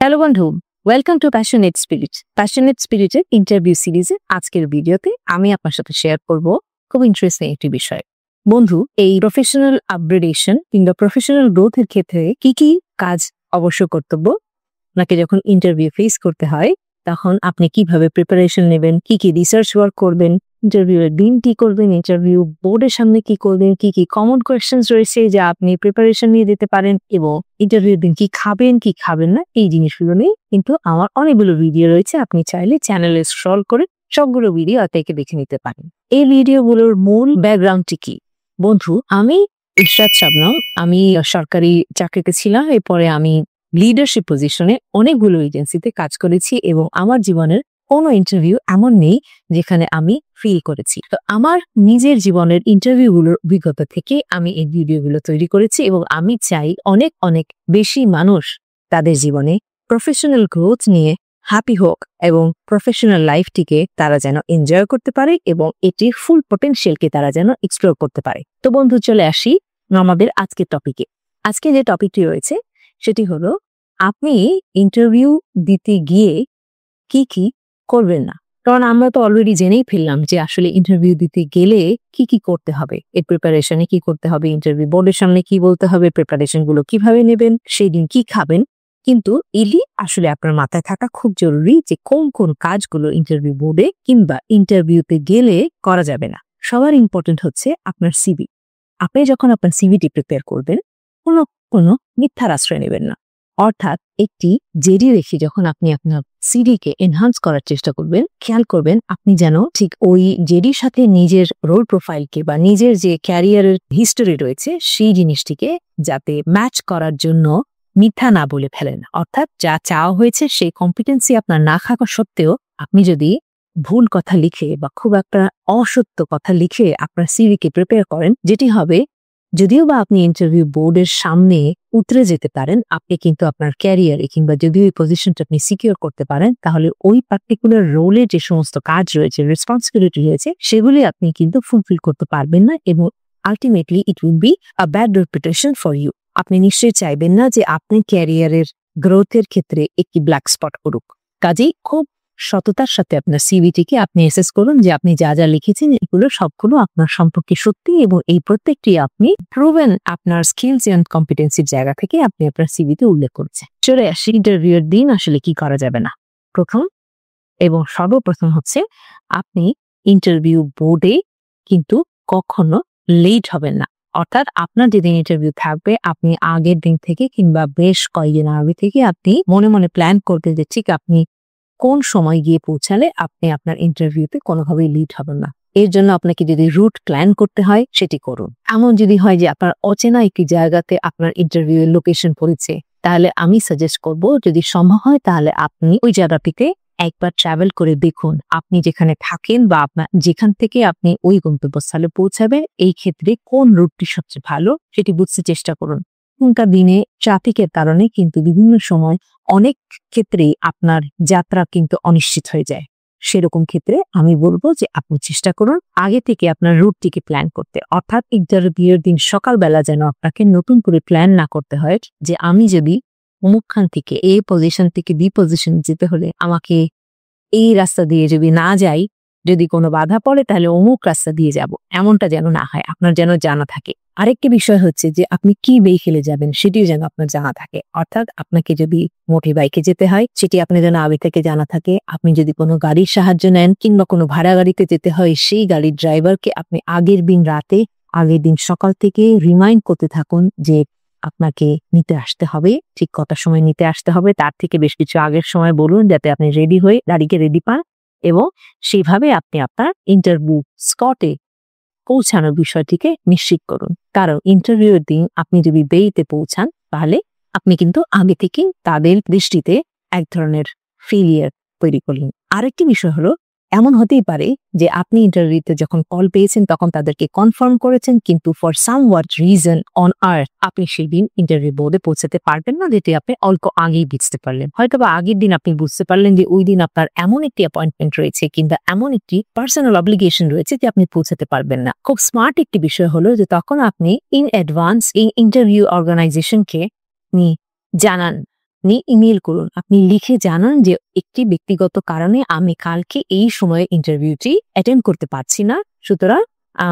Hello বন্ধু, welcome to passionate spirit. Passionate স্পিরিটের interview সিরিজে আজকের ভিডিওতে আমি আপনার সাথে শেয়ার করব খুব ইন্টারেস্টিং একটি বিষয়। বন্ধু, এই প্রফেশনাল আপগ্রেডেশন কিংবা প্রফেশনাল গ্রোথের ক্ষেত্রে কি কি কাজ অবশ্য কর্তব্য, আপনাকে যখন ইন্টারভিউ ফেস করতে হয় তখন আপনি কিভাবে প্রিপারেশন নেবেন, কি কি রিসার্চ ওয়ার্ক করবেন, ইন্টারভিউ এর দিন কি করবেন, ইন্টারভিউ বোর্ডের সামনে কি করবেন, কি কি কমন কোয়েশ্চেন্স রয়েছে যা আপনি প্রিপারেশন নিয়ে দিতে পারেন, এবং ইন্টারভিউ দিন কি খাবেন কি খাবেন না, এই জিনিসগুলো নিয়ে কিন্তু আমার অনেকগুলো ভিডিও রয়েছে। আপনি চাইলে চ্যানেলে স্ক্রল করে সবগুলো ভিডিও থেকে দেখে নিতে পারেন। এই ভিডিওগুলোর মূল ব্যাকগ্রাউন্ডটি কি? বন্ধু, আমি ইশরাত শাবনম, আমি সরকারি চাকরিতে ছিলাম, এরপরে আমি লিডারশিপ পজিশনে অনেকগুলো এজেন্সিতে কাজ করেছি এবং আমার জীবনের কোনো ইন্টারভিউ এমন নেই যেখানে আমি ফেল করেছি। তো আমার নিজের জীবনের ইন্টারভিউগুলোর অভিজ্ঞতা থেকে আমি এই ভিডিওগুলো তৈরি করেছি এবং আমি চাই অনেক অনেক বেশি মানুষ তাদের জীবনে প্রফেশনাল গ্রোথ নিয়ে হ্যাপি হোক এবং প্রফেশনাল লাইফটিকে তারা যেন এনজয় করতে পারে এবং এটির ফুল পটেনশিয়ালকে তারা যেন এক্সপ্লোর করতে পারে। তো বন্ধু, চলে আসি আমাদের আজকের টপিকে। আজকে যে টপিকটি রয়েছে সেটি হলো আপনি ইন্টারভিউ দিতে গিয়ে কি কি করবেন না। কারণ আমরা তো অলরেডি জেনেই ফেললাম যে আসলে ইন্টারভিউ দিতে গেলে কি কি করতে হবে, এর প্রিপারেশনে কি করতে হবে, ইন্টারভিউ বোর্ডের সামনে কি বলতে হবে, প্রিপারেশন গুলো কিভাবে নেবেন, সেই দিন কি খাবেন। কিন্তু এলি আসলে আপনার মাথায় থাকা খুব জরুরি যে কোন কোন কাজগুলো ইন্টারভিউ বোর্ডে কিংবা ইন্টারভিউতে গেলে করা যাবে না। সবার ইম্পর্টেন্ট হচ্ছে আপনার সিভি। আপনি যখন আপনার সিভিটি প্রিপেয়ার করবেন কোনো মিথ্যার আশ্রয় নেবেন না। অর্থাৎ একটি জেডি রেখে যখন আপনি আপনার সিডিকে এনহান্স করার চেষ্টা করবেন, খেয়াল করবেন আপনি যেন ঠিক ওই জেডির সাথে নিজের রোল প্রোফাইলকে বা নিজের যে ক্যারিয়ারের হিস্টোরি রয়েছে সেই জিনিসটিকে যাতে ম্যাচ করার জন্য মিথ্যা না বলে ফেলেন। অর্থাৎ যা চাওয়া হয়েছে সেই কম্পিটেন্সি আপনার না থাকা সত্ত্বেও আপনি যদি ভুল কথা লিখে বা খুব একটা অসত্য কথা লিখে আপনার সিভিকে প্রিপেয়ার করেন, যেটি হবে যদিও বা আপনি ইন্টারভিউ বোর্ডের সামনে উতরে যেতে পারেন, আপনি কিন্তু আপনার ক্যারিয়ারে কিংবা যদি ওই পজিশনটা আপনি সিকিউর করতে পারেন, তাহলে ওই পার্টিকুলার রোলে যে সমস্ত কাজ রয়েছে, রেসপন্সিবিলিটি রয়েছে, সেগুলি আপনি কিন্তু ফুলফিল করতে পারবেন না এবং ultimately it will be a bad reputation for you. আপনি নিশ্চয়ই চাইবেন না যে আপনি ক্যারিয়ারের গ্রোথের ক্ষেত্রে একটি ব্ল্যাক স্পট করুক। কাজেই খুব সততার সাথে আপনার সিভিটিকে আপনি অ্যাসেস করুন যে আপনি যা যা লিখেছেন এগুলো সবগুলো আপনার সম্পর্কে সত্যি এবং এই প্রত্যেকটি আপনি প্রুভেন আপনার স্কিলস এন্ড কম্পিটেন্সির জায়গা থেকে আপনি আপনার সিভিতে উল্লেখ করেছেন। চলে আসি ইন্টারভিউয়ের দিন আসলে কি করা যাবে না। প্রথম এবং সর্বপ্রথম হচ্ছে আপনি ইন্টারভিউ বোর্ডে কিন্তু কখনো লেট হবেন না। অর্থাৎ আপনার যেদিন ইন্টারভিউ থাকবে আপনি আগের দিন থেকে কিংবা বেশ কয়েকদিন আগে থেকে আপনি মনে মনে প্ল্যান করতে যে ঠিক আপনি কোন সময় গিয়ে পৌঁছালে আপনি আপনার ইন্টারভিউতে কোনোভাবেই লিড হবেন না। এর জন্য আপনাকে যদি রুট প্ল্যান করতে হয় সেটি করুন। এমন যদি হয় যে আপনার অচেনা একটি জায়গাতে আপনার ইন্টারভিউ এর লোকেশন পড়েছে, তাহলে আমি সাজেস্ট করব যদি সম্ভব হয় তাহলে আপনি ওই জায়গাটিতে একবার ট্রাভেল করে দেখুন। আপনি যেখানে থাকেন বা আপনার যেখান থেকে আপনি ওই গন্তব্যস্থলে পৌঁছাবেন, এই ক্ষেত্রে কোন রুটটি সবচেয়ে ভালো সেটি বুঝতে চেষ্টা করুন। এখনকার দিনে ট্রাফিকের কারণে কিন্তু বিভিন্ন সময় অনেক ক্ষেত্রেই আপনার যাত্রা কিন্তু অনিশ্চিত হয়ে যায়। সেরকম ক্ষেত্রে আমি বলবো যে আপনি চেষ্টা করুন আগে থেকে আপনার রুটটিকে প্ল্যান করতে। অর্থাৎ ইন্টারভিউয়ের দিন সকালবেলা যেন আপনাকে নতুন করে প্ল্যান না করতে হয় যে আমি যদি অমুকখান থেকে এ পজিশন থেকে বি পজিশন যেতে হলে আমাকে এই রাস্তা দিয়ে যদি না যাই, যদি কোনো বাধা পড়ে তাহলে অমুক রাস্তা দিয়ে যাব, এমনটা যেন না হয়। আপনার যেন জানা থাকে। আরেকটি বিষয় হচ্ছে যে আপনি কি ভেহিকেলে যাবেন সেটিও যেন আপনার জানা থাকে। অর্থাৎ আপনাকে যদি মোটর বাইকে যেতে হয় সেটি আপনার যেন আগে থেকে জানা থাকে। আপনি যদি কোনো গাড়ির সাহায্য নেন কিংবা কোনো ভাড়া গাড়িতে যেতে হয়, সেই গাড়ির ড্রাইভারকে আপনি আগের দিন সকাল থেকে রিমাইন্ড করতে থাকুন যে আপনাকে নিতে আসতে হবে, ঠিক কটার সময় নিতে আসতে হবে, তার থেকে বেশ কিছু আগের সময় বলুন যাতে আপনি রেডি হয়ে গাড়িকে রেডি পান এবং সেইভাবে আপনি আপনার ইন্টারভিউ স্পটে পৌঁছানোর বিষয়টিকে নিশ্চিত করুন। কারণ ইন্টারভিউর দিন আপনি যদি দেরিতে পৌঁছান তাহলে আপনি কিন্তু আগে থেকে তাদের দৃষ্টিতে এক ধরনের ফেলিয়ার তৈরি করলেন। আরেকটি বিষয় হলো, এমন হতেই পারে যে আপনি ইন্টারভিউতে যখন কল পেয়েছেন তখন তাদেরকে কনফার্ম করেছেন, কিন্তু for somewhat reason on earth আপনি সেই দিন ইন্টারভিউ বোর্ডে পৌঁছাতে পারবেন না, যেটি আপনি অল্প আগেই বুঝতে পারলেন। হয়তো বা আগের দিন আপনি বুঝতে পারলেন যে ওই দিন আপনার এমন একটি অ্যাপয়েন্টমেন্ট রয়েছে কিংবা এমন একটি পার্সোনাল অব্লিগেশন রয়েছে যে আপনি পৌঁছাতে পারবেন না। খুব স্মার্ট একটি বিষয় হলো যে তখন আপনি ইন অ্যাডভান্স এই ইন্টারভিউ অর্গানাইজেশনকে জানান আপনি ইমেল করুন, আপনি লিখে জানান যে একটি ব্যক্তিগত কারণে আমি কালকে এই সময়ে ইন্টারভিউটি অ্যাটেন্ড করতে পারছি না, সুতরাং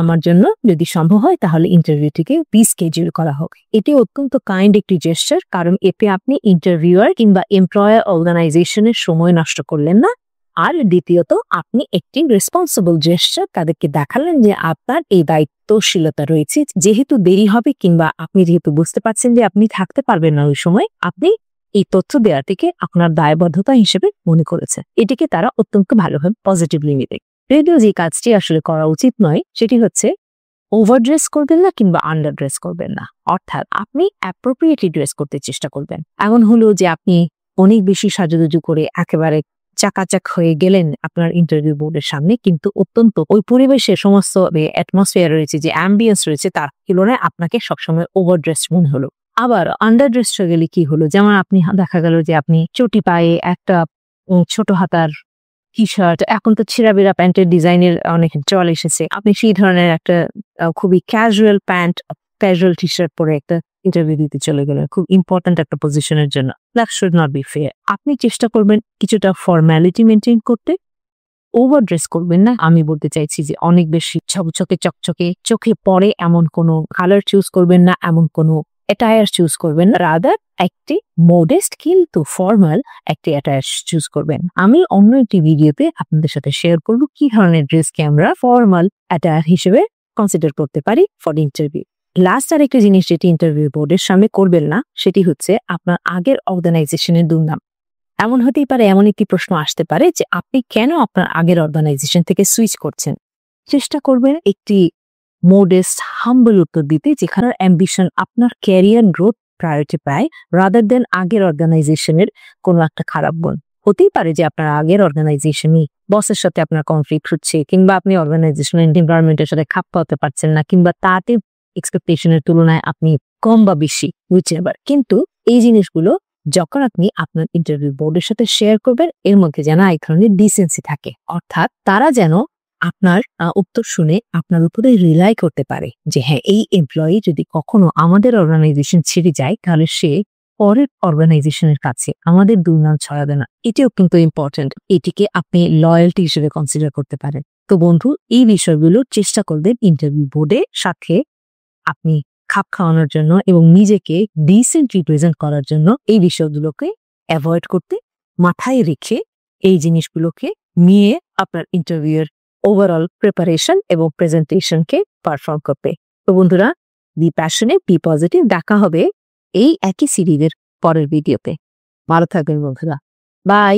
আমার জন্য যদি সম্ভব হয় তাহলে ইন্টারভিউটিকে রিস্কেডিউল করা হোক। এটি অত্যন্ত কাইন্ড একটি জেস্টার, কারণ এতে আপনি ইন্টারভিউয়ার কিংবা এমপ্লয়ার অর্গানাইজেশনের সময় নষ্ট করলেন না। আর দ্বিতীয়ত আপনি একটি রেসপন্সিবল জেস্টার তাদেরকে দেখালেন যে আপনার এই দায়িত্বশীলতা রয়েছে। যেহেতু দেরি হবে কিংবা আপনি যেহেতু বুঝতে পারছেন যে আপনি থাকতে পারবেন না ওই সময়, আপনি এই তথ্য দেওয়াটিকে আপনার দায়বদ্ধতা হিসেবে মনে করেছে। এটিকে তারা অত্যন্ত ভালোভাবে পজিটিভলি নেবে। যদিও যে কাজটি আসলে করা উচিত নয় সেটি হচ্ছে ওভার ড্রেস করবেন না কিংবা আন্ডার ড্রেস করবেন না, অর্থাৎ আপনি অ্যাপ্রোপ্রিয়েটলি ড্রেস করতে চেষ্টা করবেন। এমন হলো যে আপনি অনেক বেশি সাজুগুজু করে একেবারে চাকাচাক হয়ে গেলেন আপনার ইন্টারভিউ বোর্ডের সামনে, কিন্তু অত্যন্ত ওই পরিবেশে সমস্ত অ্যাটমসফিয়ার রয়েছে, যে অ্যাম্বিয়েন্স রয়েছে, তার তুলনায় আপনাকে সবসময় ওভার ড্রেস মনে হলো। আবার আন্ডার ড্রেস হয়ে গেলে কি হলো, যেমন আপনি দেখা গেল যে আপনি চটি পায়ে একটা ছোট হাতার টি শার্ট, এখন তো ছিঁড়াবিড়া প্যান্টের ডিজাইনের অনেক চল এসেছে, আপনি সেই ধরনের একটা খুবই casual pant, casual T shirt পরে একটা ইন্টারভিউ দিতে চলে গেলেন খুব ইম্পর্ট্যান্ট একটা পজিশনের জন্য। That should not be fair. আপনি চেষ্টা করবেন কিছুটা ফর্মালিটি মেনটেন করতে, ওভার ড্রেস করবেন না। আমি বলতে চাইছি যে অনেক বেশি ছকছকে চকচকে চোখে পড়ে এমন কোনো কালার চুজ করবেন না, এমন কোনো অ্যাটায়ার চুজ করবেন না, রাদার একটি মোডেস্ট কিন্তু ফর্মাল একটি অ্যাটায়ার চুজ করবেন। আমি অন্য একটি ভিডিওতে আপনাদের সাথে শেয়ার করব কি ধরনের ড্রেসকে আমরা ফর্মাল অ্যাটায়ার হিসেবে কনসিডার করতে পারি ফর ইন্টারভিউ। লাস্ট আর একটা জিনিস যেটি ইন্টারভিউ বোর্ডের সামনে করবেন না সেটি হচ্ছে আপনার আগের অর্গানাইজেশনের দুর্নাম। এমন হতেই পারে, এমন একটি প্রশ্ন আসতে পারে যে আপনি কেন আপনার আগের অর্গানাইজেশন থেকে সুইচ করছেন। চেষ্টা করবেন একটি মোডেস্ট হাম্বল উত্তর দিতে, যেখানে অ্যাম্বিশন আপনার ক্যারিয়ার গ্রোথ প্রায়োরিটি পায় রাদার দেন আগের অর্গানাইজেশনের কোনো একটা খারাপ গুণ। হতেই পারে যে আপনার আগের অর্গানাইজেশনই বসের সাথে আপনার কনফ্লিক্ট হচ্ছে, কিংবা আপনি অর্গানাইজেশনাল এনভায়রনমেন্টের সাথে খাপ খাওয়াতে পারছেন না, কিংবা তাতে এক্সপেকটেশনের তুলনায় আপনি কম বা বেশি হুইচেভার। কিন্তু এই জিনিসগুলো যখন আপনি আপনার ইন্টারভিউ বোর্ডের সাথে শেয়ার করবেন, এর মধ্যে যেন এক ধরনের ডিসেন্সি থাকে, অর্থাৎ তারা যেন আপনার উত্তর শুনে আপনার উপরে রিলাই করতে পারে যে হ্যাঁ, এই এমপ্লয়ি যদি কখনো আমাদের অর্গানাইজেশন ছেড়ে যায় তাহলে সে পরের অর্গানাইজেশনের কাছে আমাদের দুর্নাম ছড়াবে না। এটিও কিন্তু ইম্পর্টেন্ট। এটিকে আপনি লয়্যালটি হিসেবে কনসিডার করতে পারেন। তো বন্ধু, এই বিষয়গুলো চেষ্টা করবেন ইন্টারভিউ বোর্ডের সাথে আপনি খাপ খাওয়ানোর জন্য এবং নিজেকে ডিসেন্ট রিপ্রেজেন্ট করার জন্য এই বিষয়গুলোকে অ্যাভয়েড করতে, মাথায় রেখে এই জিনিসগুলোকে নিয়ে আপনার ইন্টারভিউয়ের ওভারঅল প্রিপারেশন এবং প্রেজেন্টেশনকে পারফর্ম করবে। তো বন্ধুরা, বি প্যাশনেট, বি পজিটিভ। দেখা হবে এই একই সিরিজের পরের ভিডিওতে। ভালো থাকবেন বন্ধুরা, বাই।